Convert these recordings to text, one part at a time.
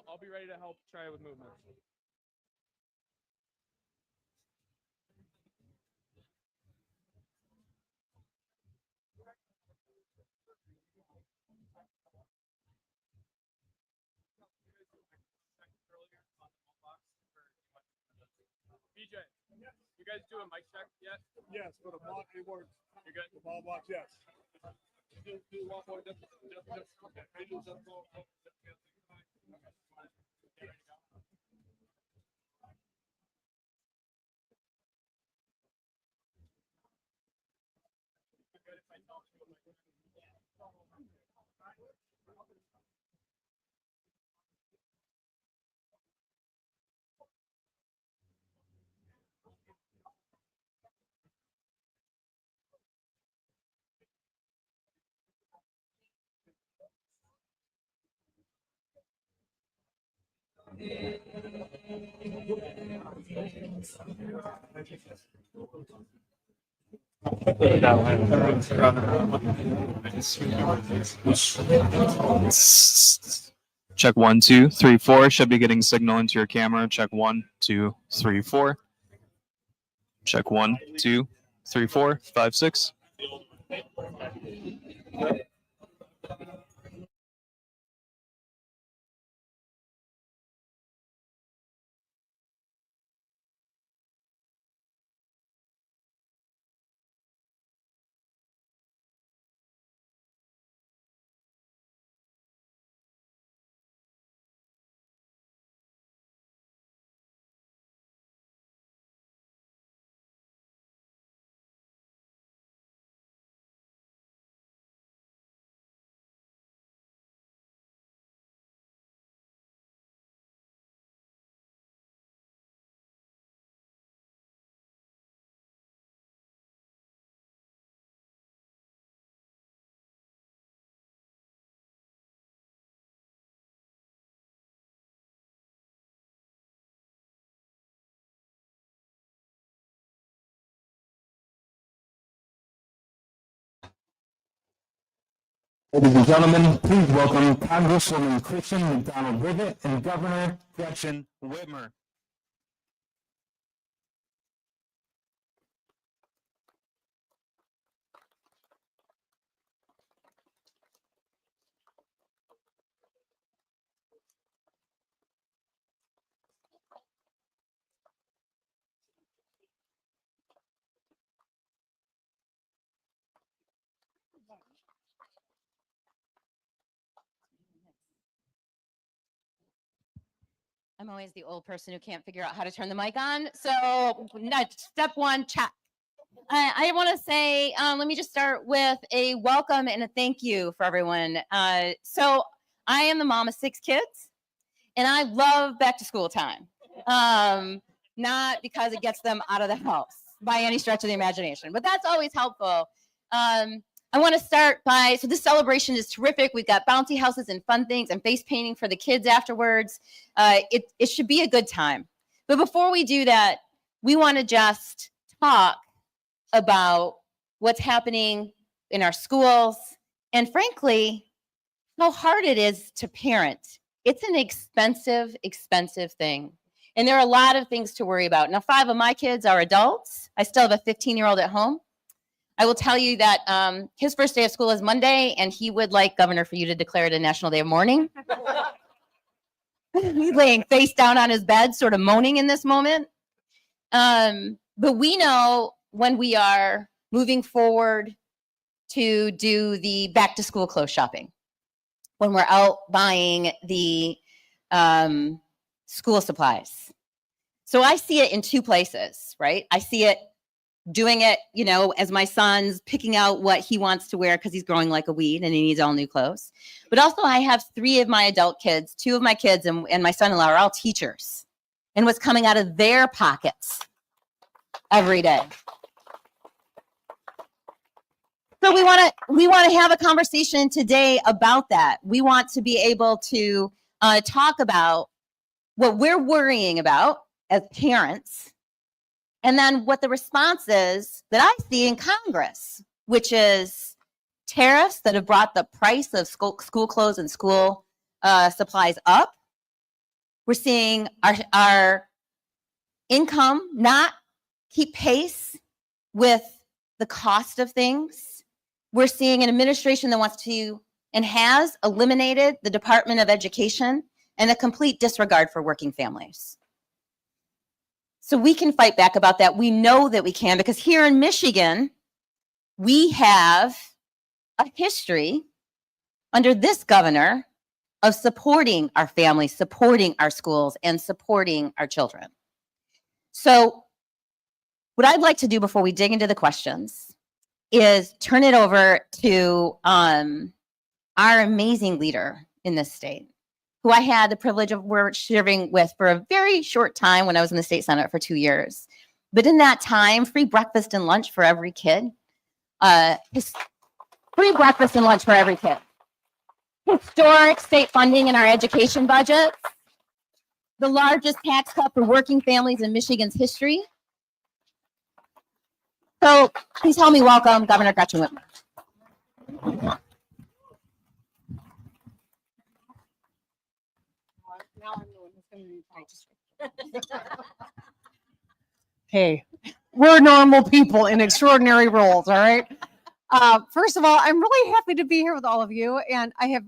I'll be ready to help try with movement. BJ, you guys do a mic check yet? Yes, for the block, it works. You're good? The ball box, yes. Do one more, just, okay. Check 1, 2, 3, 4. Should be getting signal into your camera. Check 1, 2, 3, 4. Check 1, 2, 3, 4, 5, 6. Ladies and gentlemen, please welcome Congresswoman McDonald Rivet and Governor Whitmer. I'm always the old person who can't figure out how to turn the mic on. So step one, check. I want to say, let me just start with a welcome and a thank you for everyone. So I am the mom of 6 kids, and I love back to school time. Not because it gets them out of the house by any stretch of the imagination, but that's always helpful. I want to start by, so this celebration is terrific. We've got bouncy houses and fun things and face painting for the kids afterwards. It should be a good time. But before we do that, we want to just talk about what's happening in our schools and frankly, how hard it is to parent. It's an expensive, expensive thing. And there are a lot of things to worry about. Now, 5 of my kids are adults. I still have a 15-year-old at home. I will tell you that his first day of school is Monday, and he would like, Governor, for you to declare it a National Day of Mourning. He's laying face down on his bed, sort of moaning in this moment. But we know when we are moving forward to do the back-to-school clothes shopping, when we're out buying the school supplies. So I see it in 2 places, right? I see it doing it, you know, as my son's picking out what he wants to wear because he's growing like a weed and he needs all new clothes. But also I have 3 of my adult kids, 2 of my kids and my son-in-law are all teachers. And what's coming out of their pockets every day. So we want to have a conversation today about that. We want to be able to talk about what we're worrying about as parents, and then what the response is that I see in Congress, which is tariffs that have brought the price of school clothes and school supplies up, We're seeing our income not keep pace with the cost of things. We're seeing an administration that wants to and has eliminated the Department of Education and a complete disregard for working families. So we can fight back about that. We know that we can, because here in Michigan, we have a history under this governor of supporting our families, supporting our schools, and supporting our children. So what I'd like to do before we dig into the questions is turn it over to our amazing leader in this state, who I had the privilege of serving with for a very short time when I was in the state senate for 2 years. But in that time, free breakfast and lunch for every kid. Free breakfast and lunch for every kid. Historic state funding in our education budget. The largest tax cut for working families in Michigan's history. So please help me welcome Governor Gretchen Whitmer. Hey, we're normal people in extraordinary roles, all right? First of all, I'm really happy to be here with all of you, and I have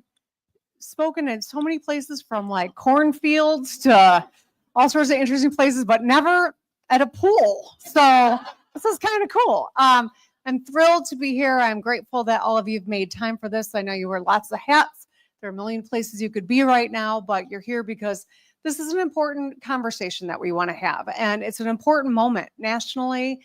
spoken in so many places, from like cornfields to all sorts of interesting places, but never at a pool. So this is kind of cool. I'm thrilled to be here. I'm grateful that all of you have made time for this. I know you wear lots of hats. There are a million places you could be right now, but you're here because this is an important conversation that we want to have. And it's an important moment nationally,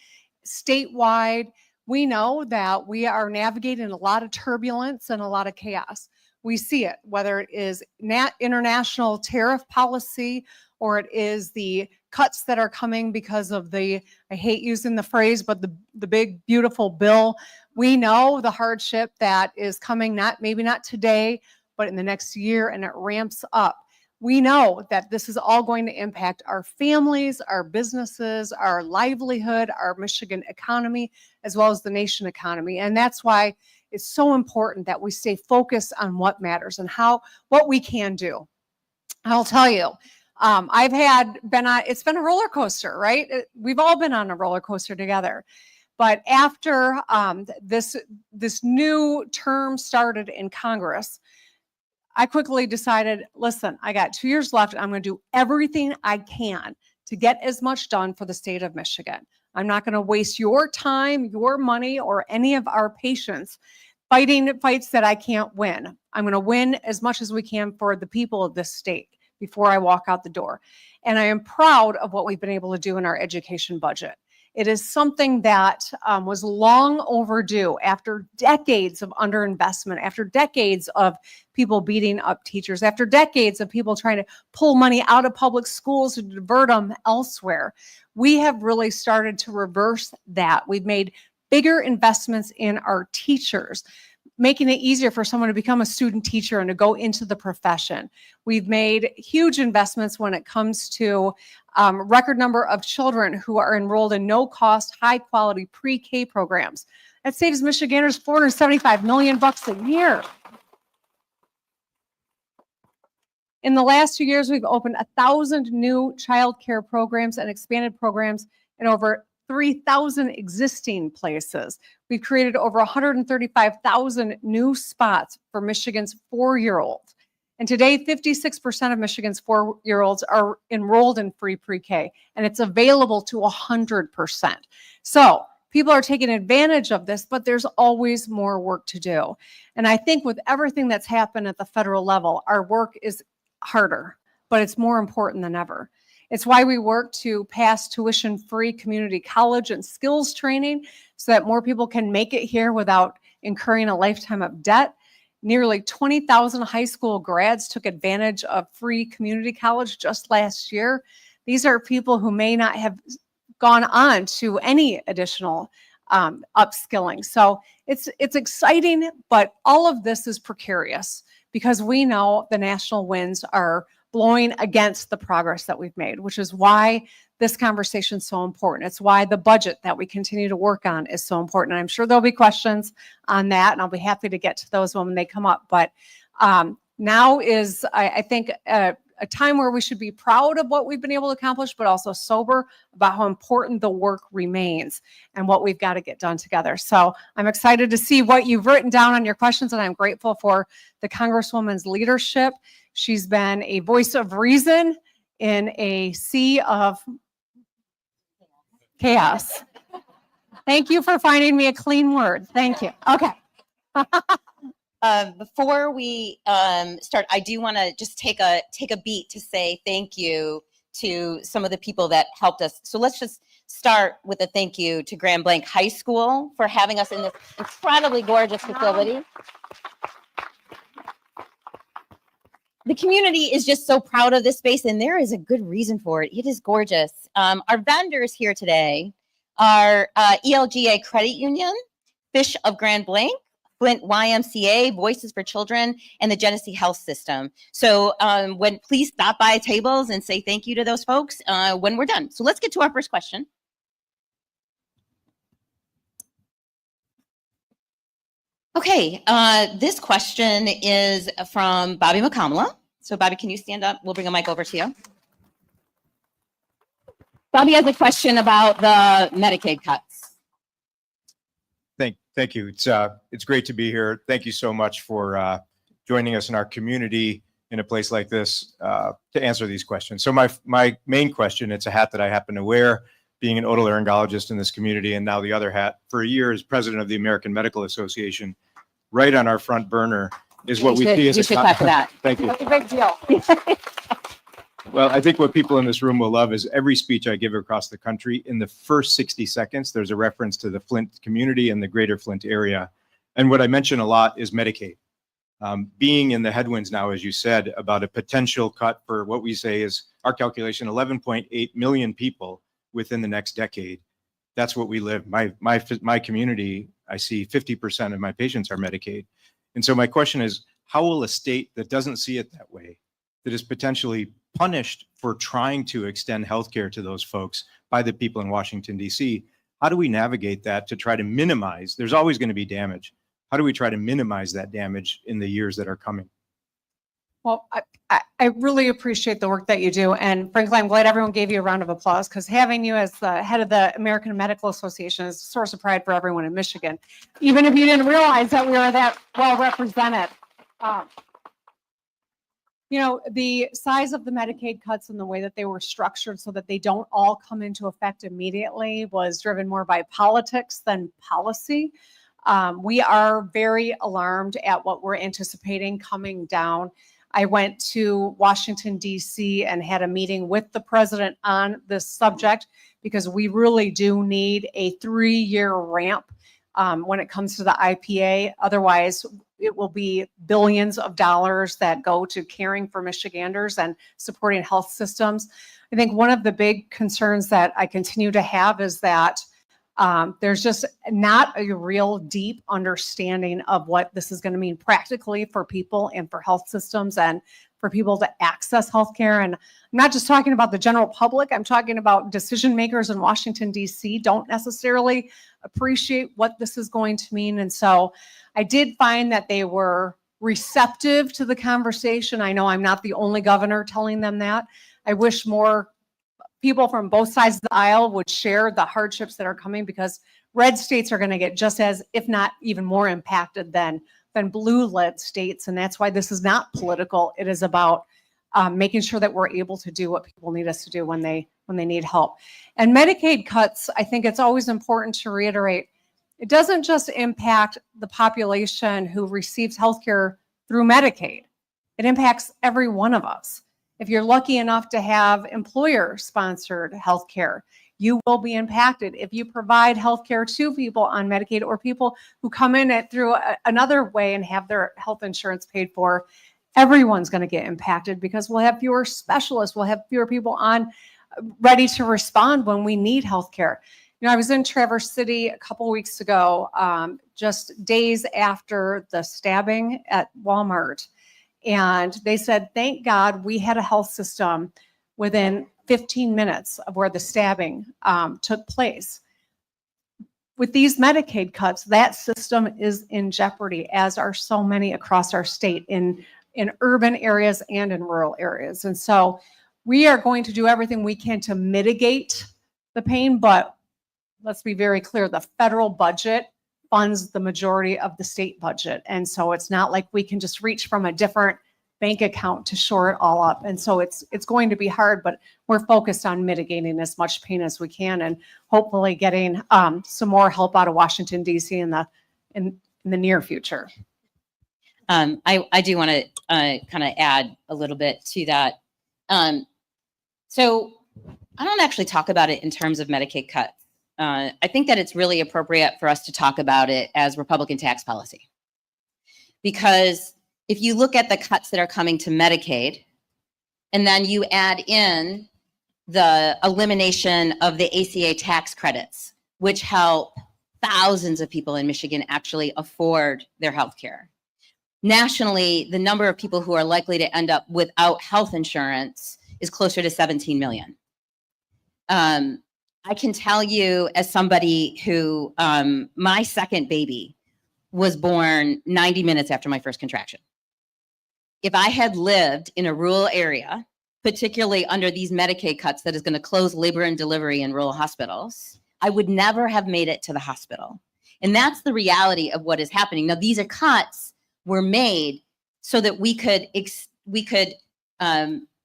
statewide. We know that we are navigating a lot of turbulence and a lot of chaos. We see it, whether it is international tariff policy or it is the cuts that are coming because of the, I hate using the phrase, but the big, beautiful bill. We know the hardship that is coming, maybe not today, but in the next year, and it ramps up. We know that this is all going to impact our families, our businesses, our livelihood, our Michigan economy, as well as the nation economy. And that's why it's so important that we stay focused on what matters and what we can do. I'll tell you, it's been a roller coaster, right? We've all been on a roller coaster together. But after this new term started in Congress, I quickly decided, listen, I got 2 years left. I'm going to do everything I can to get as much done for the state of Michigan. I'm not going to waste your time, your money, or any of our patience fighting fights that I can't win. I'm going to win as much as we can for the people of this state before I walk out the door. And I am proud of what we've been able to do in our education budget. It is something that was long overdue after decades of underinvestment, after decades of people beating up teachers, after decades of people trying to pull money out of public schools to divert them elsewhere. We have really started to reverse that. We've made bigger investments in our teachers, making it easier for someone to become a student teacher and to go into the profession. We've made huge investments when it comes to record number of children who are enrolled in no-cost, high-quality pre-K programs. That saves Michiganders $475 million a year. In the last 2 years, we've opened 1,000 new child care programs and expanded programs in over 3,000 existing places. We've created over 135,000 new spots for Michigan's 4-year-olds. And today, 56% of Michigan's 4-year-olds are enrolled in free pre-K, and it's available to 100%. So people are taking advantage of this, but there's always more work to do. And I think with everything that's happened at the federal level, our work is harder, but it's more important than ever. It's why we work to pass tuition-free community college and skills training so that more people can make it here without incurring a lifetime of debt. Nearly 20,000 high school grads took advantage of free community college just last year. These are people who may not have gone on to any additional upskilling. So it's exciting, but all of this is precarious because we know the national winds are blowing against the progress that we've made, which is why this conversation is so important. It's why the budget that we continue to work on is so important. And I'm sure there'll be questions on that, and I'll be happy to get to those when they come up. But now is, I think, a a time where we should be proud of what we've been able to accomplish, but also sober about how important the work remains and what we've got to get done together. So I'm excited to see what you've written down on your questions, and I'm grateful for the Congresswoman's leadership. She's been a voice of reason in a sea of chaos. Thank you for finding me a clean word. Thank you. Okay. Before we start, I do want to just take a beat to say thank you to some of the people that helped us. So let's just start with a thank you to Grand Blanc High School for having us in this incredibly gorgeous facility. The community is just so proud of this space, and there is a good reason for it. It is gorgeous. Our vendors here today are ELGA Credit Union, Fish of Grand Blanc, Flint YMCA, Voices for Children, and the Genesee Health System. So please stop by tables and say thank you to those folks when we're done. So let's get to our first question. Okay, this question is from Bobby McComla. So Bobby, can you stand up? We'll bring a mic over to you. Bobby has a question about the Medicaid cuts. Thank you. It's great to be here. Thank you so much for joining us in our community in a place like this to answer these questions. So my main question, it's a hat that I happen to wear, being an otolaryngologist in this community, and now the other hat for a year as president of the American Medical Association. Right on our front burner is what we see as you should clap for that. Thank you. That's a big deal. Well, I think what people in this room will love is every speech I give across the country, in the first 60 seconds, there's a reference to the Flint community and the greater Flint area. And what I mention a lot is Medicaid. Being in the headwinds now, as you said, about a potential cut for what we say is our calculation, 11.8 million people within the next decade. That's what we live. My community, I see 50% of my patients are Medicaid. And so my question is, how will a state that doesn't see it that way, that is potentially punished for trying to extend healthcare to those folks by the people in Washington, D.C., how do we navigate that to try to minimize? There's always going to be damage. How do we try to minimize that damage in the years that are coming? Well, I really appreciate the work that you do. And frankly, I'm glad everyone gave you a round of applause, because having you as the head of the American Medical Association is a source of pride for everyone in Michigan, even if you didn't realize that we are that well represented. You know, the size of the Medicaid cuts and the way that they were structured so that they don't all come into effect immediately was driven more by politics than policy. We are very alarmed at what we're anticipating coming down. I went to Washington, D.C. and had a meeting with the president on this subject, because we really do need a 3-year ramp when it comes to the IPA. Otherwise, it will be billions of dollars that go to caring for Michiganders and supporting health systems. I think one of the big concerns that I continue to have is that there's just not a real deep understanding of what this is going to mean practically for people and for health systems and for people to access healthcare. And I'm not just talking about the general public. I'm talking about decision makers in Washington, D.C. don't necessarily appreciate what this is going to mean. And so I did find that they were receptive to the conversation. I know I'm not the only governor telling them that. I wish more people from both sides of the aisle would share the hardships that are coming, because red states are going to get just as, if not even more impacted than blue-led states. And that's why this is not political. It is about making sure that we're able to do what people need us to do when they need help. And Medicaid cuts, I think it's always important to reiterate, it doesn't just impact the population who receives healthcare through Medicaid. It impacts every one of us. If you're lucky enough to have employer-sponsored healthcare, you will be impacted. If you provide healthcare to people on Medicaid, or people who come in through another way and have their health insurance paid for, everyone's going to get impacted, because we'll have fewer specialists, we'll have fewer people on ready to respond when we need healthcare. You know, I was in Traverse City a couple weeks ago, just days after the stabbing at Walmart. And they said, thank God we had a health system within 15 minutes of where the stabbing took place. With these Medicaid cuts, that system is in jeopardy, as are so many across our state, in in urban areas and in rural areas. And so we are going to do everything we can to mitigate the pain, but let's be very clear, the federal budget funds the majority of the state budget. And so it's not like we can just reach from a different bank account to shore it all up. And so it's going to be hard, but we're focused on mitigating as much pain as we can and hopefully getting some more help out of Washington, D.C. in the near future. I do want to kind of add a little bit to that. So I don't actually talk about it in terms of Medicaid cuts. I think that it's really appropriate for us to talk about it as Republican tax policy. Because if you look at the cuts that are coming to Medicaid, and then you add in the elimination of the ACA tax credits, which help thousands of people in Michigan actually afford their health care. Nationally, the number of people who are likely to end up without health insurance is closer to 17 million. I can tell you as somebody who, my second baby was born 90 minutes after my first contraction. If I had lived in a rural area, particularly under these Medicaid cuts that is going to close labor and delivery in rural hospitals, I would never have made it to the hospital. And that's the reality of what is happening. Now, these are cuts were made so that we could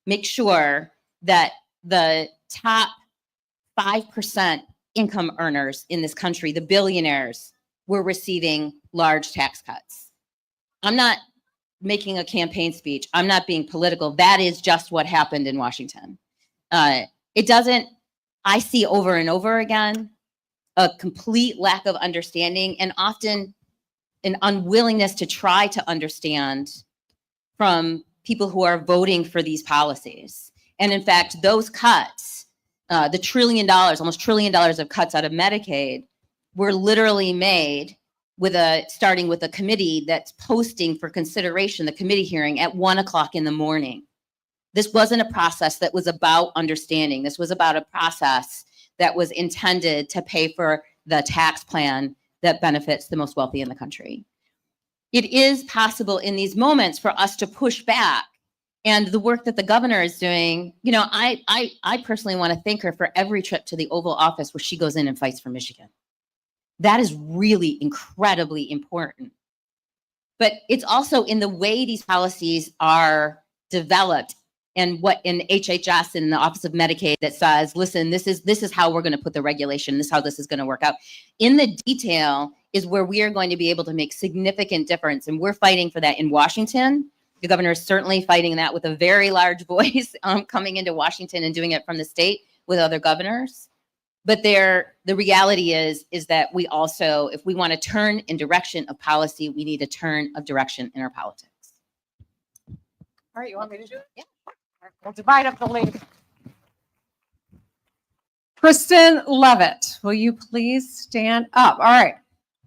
make sure that the top 5% income earners in this country, the billionaires, were receiving large tax cuts. I'm not making a campaign speech. I'm not being political. That is just what happened in Washington. I see over and over again, a complete lack of understanding and often an unwillingness to try to understand from people who are voting for these policies. And in fact, those cuts, the $1 trillion, almost $1 trillion of cuts out of Medicaid were literally made starting with a committee that's posting for consideration the committee hearing at 1:00 in the morning. This wasn't a process that was about understanding. This was about a process that was intended to pay for the tax plan that benefits the most wealthy in the country. It is possible in these moments for us to push back. And the work that the governor is doing, you know, I personally want to thank her for every trip to the Oval Office where she goes in and fights for Michigan. That is really incredibly important. But it's also in the way these policies are developed and what in HHS and the Office of Medicaid that says, listen, this is how we're going to put the regulation. This is how this is going to work out. In the detail is where we are going to be able to make significant difference. And we're fighting for that in Washington. The governor is certainly fighting that with a very large voice coming into Washington and doing it from the state with other governors. But the reality is that we also, if we want to turn in direction of policy, we need a turn of direction in our politics. All right, you want me to do it? Yeah. All right, we'll divide up the ladies. Kristen Levitt, will you please stand up? All right.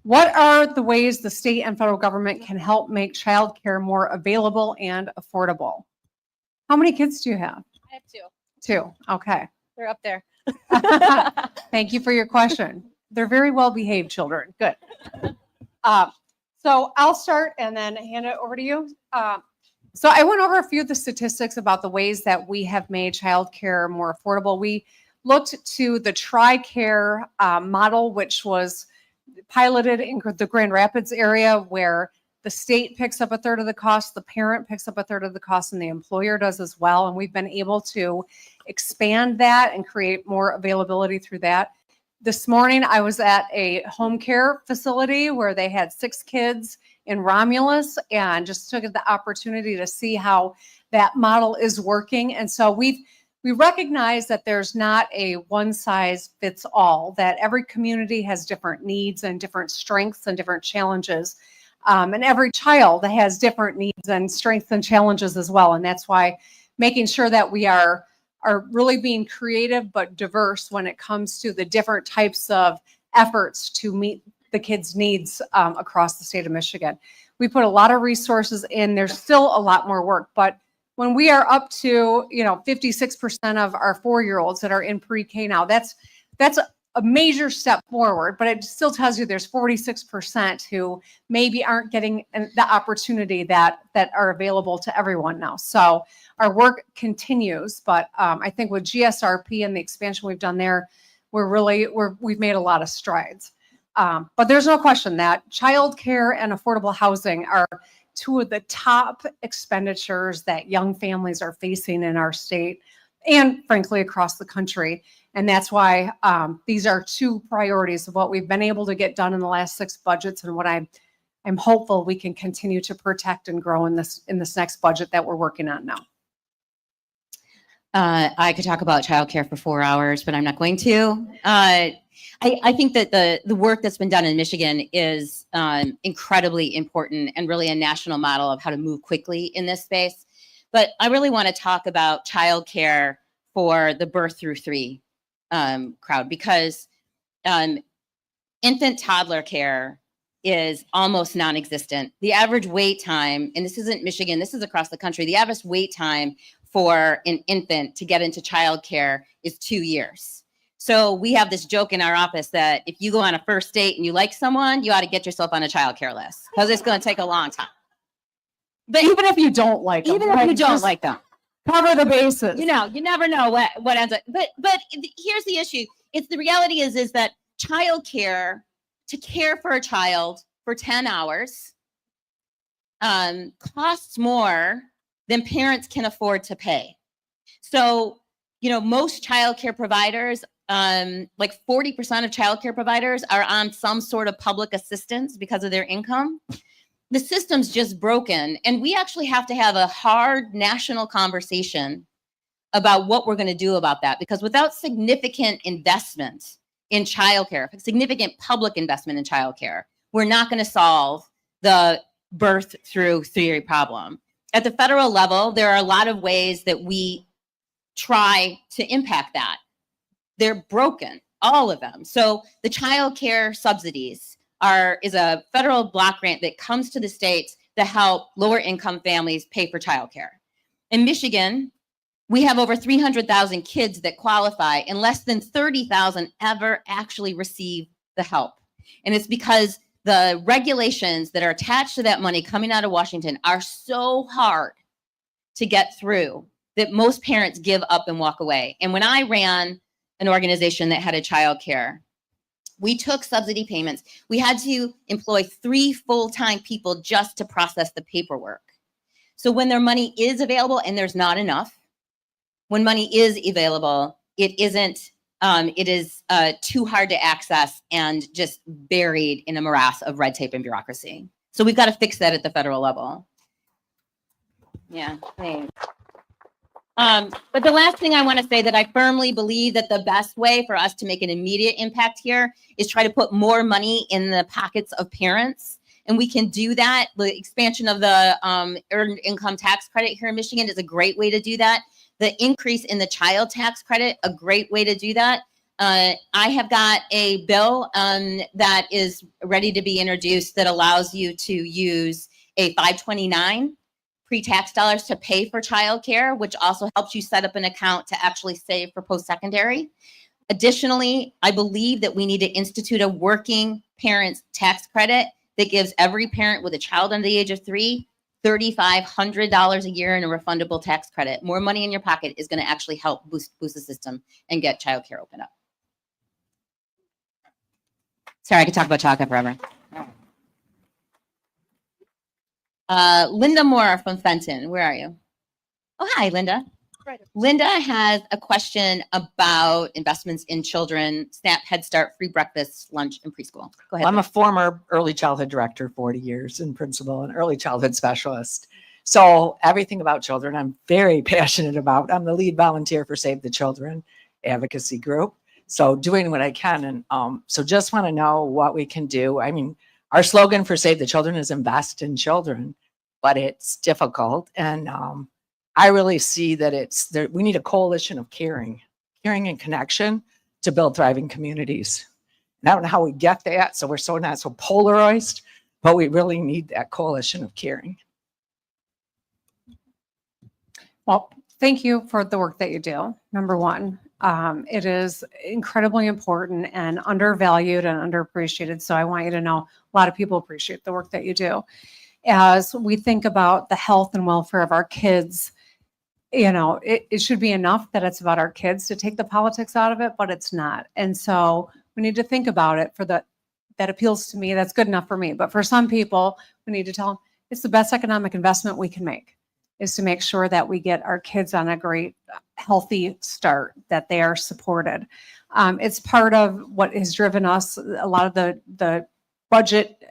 What are the ways the state and federal government can help make childcare more available and affordable? How many kids do you have? I have two. Two. Okay. They're up there. Thank you for your question. They're very well behaved children. Good. So I'll start and then hand it over to you. So I went over a few of the statistics about the ways that we have made childcare more affordable. We looked to the TRICARE model, which was piloted in the Grand Rapids area, where the state picks up a third of the cost, the parent picks up a third of the cost, and the employer does as well. And we've been able to expand that and create more availability through that. This morning, I was at a home care facility where they had 6 kids in Romulus and just took the opportunity to see how that model is working. And so we recognize that there's not a one size fits all, that every community has different needs and different strengths and different challenges. And every child has different needs and strengths and challenges as well. And that's why making sure that we are really being creative but diverse when it comes to the different types of efforts to meet the kids' needs across the state of Michigan. We put a lot of resources in. There's still a lot more work, but when we are up to 56% of our 4-year-olds that are in pre-K now, that's a major step forward, but it still tells you there's 46% who maybe aren't getting the opportunity that are available to everyone now. So our work continues, but I think with GSRP and the expansion we've done there, we've made a lot of strides. But there's no question that childcare and affordable housing are two of the top expenditures that young families are facing in our state and frankly across the country. And that's why these are two priorities of what we've been able to get done in the last 6 budgets and what I'm hopeful we can continue to protect and grow in this next budget that we're working on now. I could talk about childcare for 4 hours, but I'm not going to. I think that the work that's been done in Michigan is incredibly important and really a national model of how to move quickly in this space. But I really want to talk about childcare for the birth through 3 crowd, because infant toddler care is almost non-existent. The average wait time, and this isn't Michigan, this is across the country, the average wait time for an infant to get into childcare is 2 years. So we have this joke in our office that if you go on a first date and you like someone, you ought to get yourself on a childcare list because it's going to take a long time. But even if you don't like them, even if you don't like them, cover the bases. you never know what ends up. But here's the issue: it's the reality is that childcare, to care for a child for 10 hours, costs more than parents can afford to pay. So, most childcare providers, like 40% of childcare providers are on some sort of public assistance because of their income. The system's just broken. And we actually have to have a hard national conversation about what we're going to do about that. Because without significant investment in childcare, significant public investment in childcare, we're not going to solve the birth through 3 problem. At the federal level, there are a lot of ways that we try to impact that. They're broken, all of them. So the child care subsidies is a federal block grant that comes to the states to help lower income families pay for childcare. In Michigan, we have over 300,000 kids that qualify, and less than 30,000 ever actually receive the help. And it's because the regulations that are attached to that money coming out of Washington are so hard to get through that most parents give up and walk away. And when I ran an organization that had a child care, we took subsidy payments. We had to employ 3 full-time people just to process the paperwork. So when their money is available, and there's not enough, when money is available, it is too hard to access and just buried in a morass of red tape and bureaucracy. So we've got to fix that at the federal level. Yeah, thanks. But the last thing I want to say, that I firmly believe that the best way for us to make an immediate impact here is try to put more money in the pockets of parents. And we can do that. The expansion of the earned income tax credit here in Michigan is a great way to do that. The increase in the child tax credit, a great way to do that. I have got a bill that is ready to be introduced that allows you to use a 529 pre-tax dollars to pay for childcare, which also helps you set up an account to actually save for post-secondary. Additionally, I believe that we need to institute a working parents tax credit that gives every parent with a child under the age of 3 $3,500 a year in a refundable tax credit. More money in your pocket is going to actually help boost the system and get childcare open up. Sorry, I could talk about childcare forever. Linda Moore from Fenton, where are you? Oh, hi, Linda. Right. Linda has a question about investments in children, SNAP, Head Start, free breakfast, lunch, and preschool. Go ahead. Well, I'm a former early childhood director, 40 years, and principal and early childhood specialist. So everything about children, I'm very passionate about. I'm the lead volunteer for Save the Children advocacy group. So doing what I can. And so just want to know what we can do. I mean, our slogan for Save the Children is invest in children, but it's difficult. And I really see that we need a coalition of caring and connection to build thriving communities. And I don't know how we get that. So we're not so polarized, but we really need that coalition of caring. Well, thank you for the work that you do, number one. It is incredibly important and undervalued and underappreciated. So I want you to know a lot of people appreciate the work that you do. As we think about the health and welfare of our kids, it should be enough that it's about our kids to take the politics out of it, but it's not. And so we need to think about it that appeals to me. That's good enough for me. But for some people, we need to tell them it's the best economic investment we can make, is to make sure that we get our kids on a great, healthy start, that they are supported. It's part of what has driven us, a lot of the budget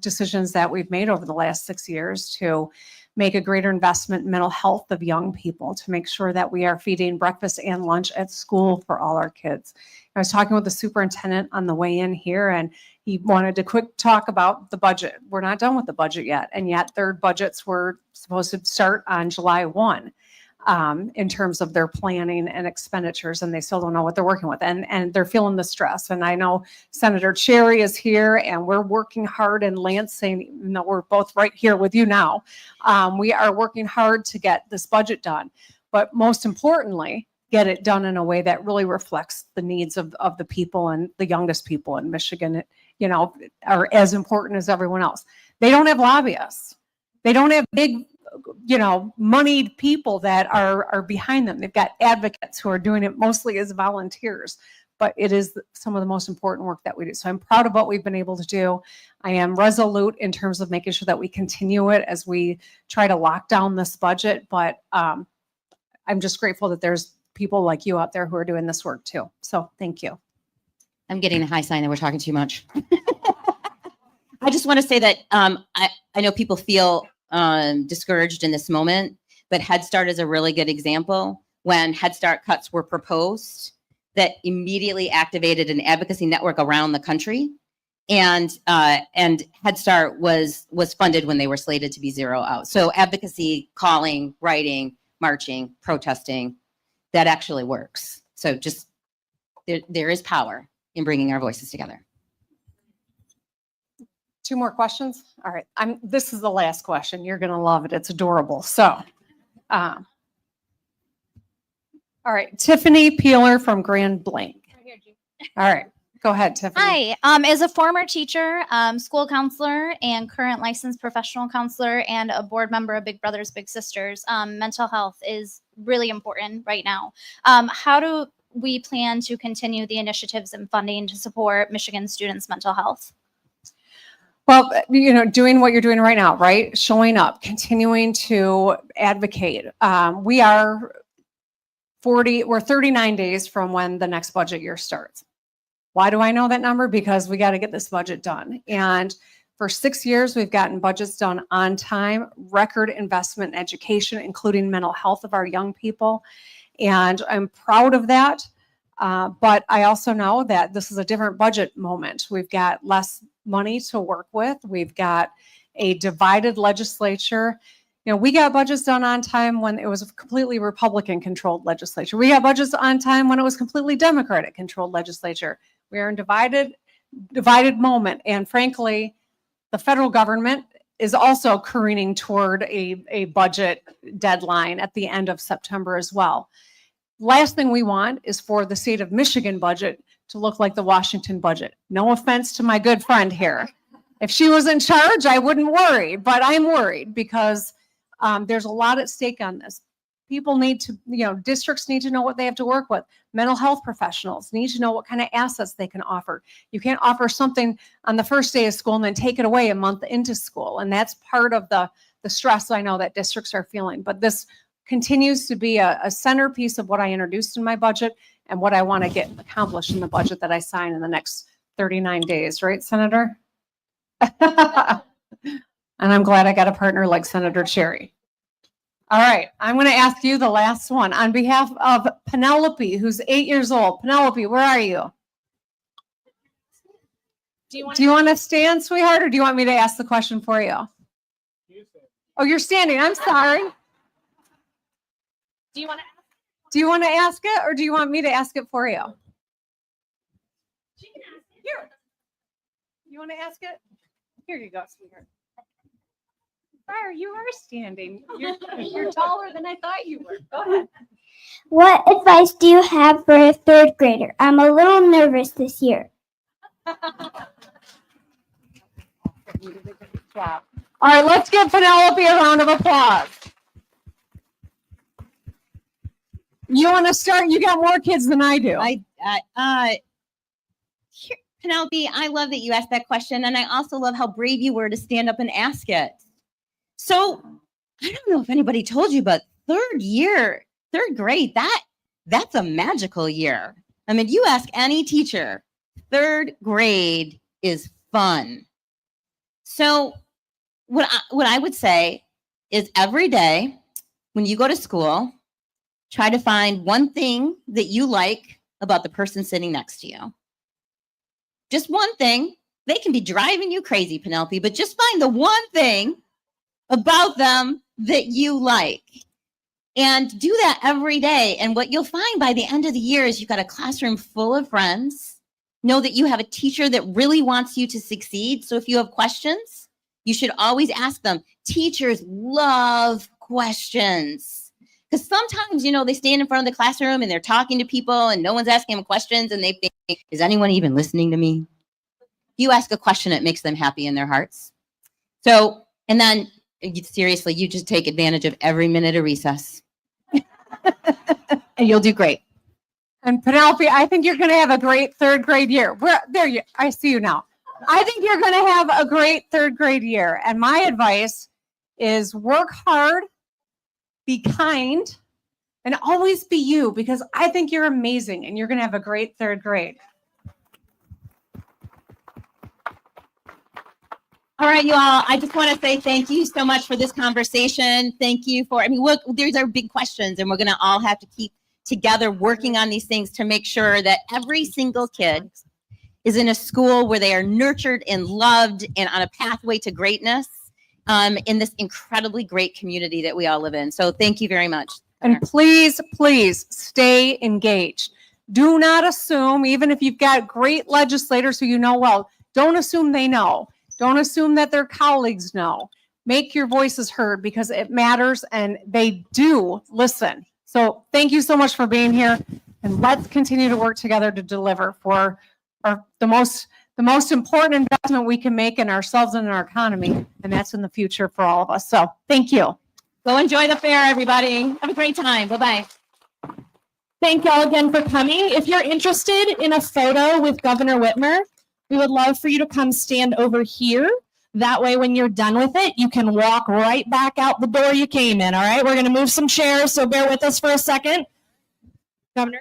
decisions that we've made over the last 6 years to make a greater investment in mental health of young people, to make sure that we are feeding breakfast and lunch at school for all our kids. I was talking with the superintendent on the way in here, and he wanted to quick talk about the budget. We're not done with the budget yet, and yet their budgets were supposed to start on July 1 in terms of their planning and expenditures, and they still don't know what they're working with, and they're feeling the stress. And I know Senator Cherry is here, and we're working hard in Lansing, even though we're both right here with you now. We are working hard to get this budget done, but most importantly, get it done in a way that really reflects the needs of the people, and the youngest people in Michigan, are as important as everyone else. They don't have lobbyists. They don't have big, moneyed people that are behind them. They've got advocates who are doing it mostly as volunteers, but it is some of the most important work that we do. So I'm proud of what we've been able to do. I am resolute in terms of making sure that we continue it as we try to lock down this budget, but I'm just grateful that there's people like you out there who are doing this work too. So thank you. I'm getting a high sign that we're talking too much. I just want to say that I know people feel discouraged in this moment, but Head Start is a really good example. When Head Start cuts were proposed, that immediately activated an advocacy network around the country, and Head Start was funded when they were slated to be zero out. So advocacy, calling, writing, marching, protesting, that actually works. So just there is power in bringing our voices together. 2 more questions. All right. This is the last question. You're going to love it. It's adorable. So, all right. Tiffany Peeler from Grand Blanc. All right. Go ahead, Tiffany. Hi. As a former teacher, school counselor, and current licensed professional counselor, and a board member of Big Brothers Big Sisters, mental health is really important right now. How do we plan to continue the initiatives and funding to support Michigan students' mental health? Well, doing what you're doing right now, right? Showing up, continuing to advocate. We're 39 days from when the next budget year starts. Why do I know that number? Because we got to get this budget done. And for 6 years, we've gotten budgets done on time, record investment in education, including mental health of our young people. And I'm proud of that. But I also know that this is a different budget moment. We've got less money to work with. We've got a divided legislature. We got budgets done on time when it was a completely Republican controlled legislature. We got budgets on time when it was completely Democratic controlled legislature. We are in divided moment. And frankly, the federal government is also careening toward a budget deadline at the end of September as well. Last thing we want is for the state of Michigan budget to look like the Washington budget. No offense to my good friend here. If she was in charge, I wouldn't worry, but I'm worried because there's a lot at stake on this. People need to, districts need to know what they have to work with. Mental health professionals need to know what kind of assets they can offer. You can't offer something on the first day of school and then take it away a month into school. And that's part of the stress I know that districts are feeling. But this continues to be a centerpiece of what I introduced in my budget and what I want to get accomplished in the budget that I sign in the next 39 days. Right, Senator? And I'm glad I got a partner like Senator Cherry. All right, I'm going to ask you the last one on behalf of Penelope, who's 8 years old. Penelope, where are you? Do you want to stand, sweetheart, or do you want me to ask the question for you? Oh, you're standing. I'm sorry. Do you want to ask it, or do you want me to ask it for you? She can ask it. Here. You want to ask it? Here you go, sweetheart. Fire, you are standing. You're taller than I thought you were. Go ahead. What advice do you have for a third grader? I'm a little nervous this year. All right, let's give Penelope a round of applause. You want to start? You got more kids than I do. Here, Penelope, I love that you asked that question, and I also love how brave you were to stand up and ask it. So, I don't know if anybody told you, but third grade, that's a magical year. I mean, you ask any teacher, third grade is fun. So, what I would say is every day when you go to school, try to find one thing that you like about the person sitting next to you. Just one thing. They can be driving you crazy, Penelope, but just find the one thing about them that you like. And do that every day. And what you'll find by the end of the year is you've got a classroom full of friends. Know that you have a teacher that really wants you to succeed. So if you have questions, you should always ask them. Teachers love questions. Because sometimes, they stand in front of the classroom and they're talking to people and no one's asking them questions and they think, is anyone even listening to me? You ask a question, it makes them happy in their hearts. So, and then seriously, you just take advantage of every minute of recess. And you'll do great. And Penelope, I think you're going to have a great third grade year. I see you now. I think you're going to have a great third grade year. And my advice is work hard, be kind, and always be you, because I think you're amazing and you're going to have a great third grade. All right, you all, I just want to say thank you so much for this conversation. Thank you for, look, these are big questions and we're going to all have to keep together working on these things to make sure that every single kid is in a school where they are nurtured and loved and on a pathway to greatness in this incredibly great community that we all live in. So thank you very much. And please, please stay engaged. Do not assume, even if you've got great legislators who you know well, don't assume they know. Don't assume that their colleagues know. Make your voices heard because it matters and they do listen. So thank you so much for being here, and let's continue to work together to deliver for the most important investment we can make in ourselves and in our economy, and that's in the future for all of us. So thank you. Go enjoy the fair, everybody. Have a great time. Bye-bye. Thank y'all again for coming. If you're interested in a photo with Governor Whitmer, we would love for you to come stand over here. That way, when you're done with it, you can walk right back out the door you came in, all right? We're going to move some chairs, so bear with us for a second. Governor.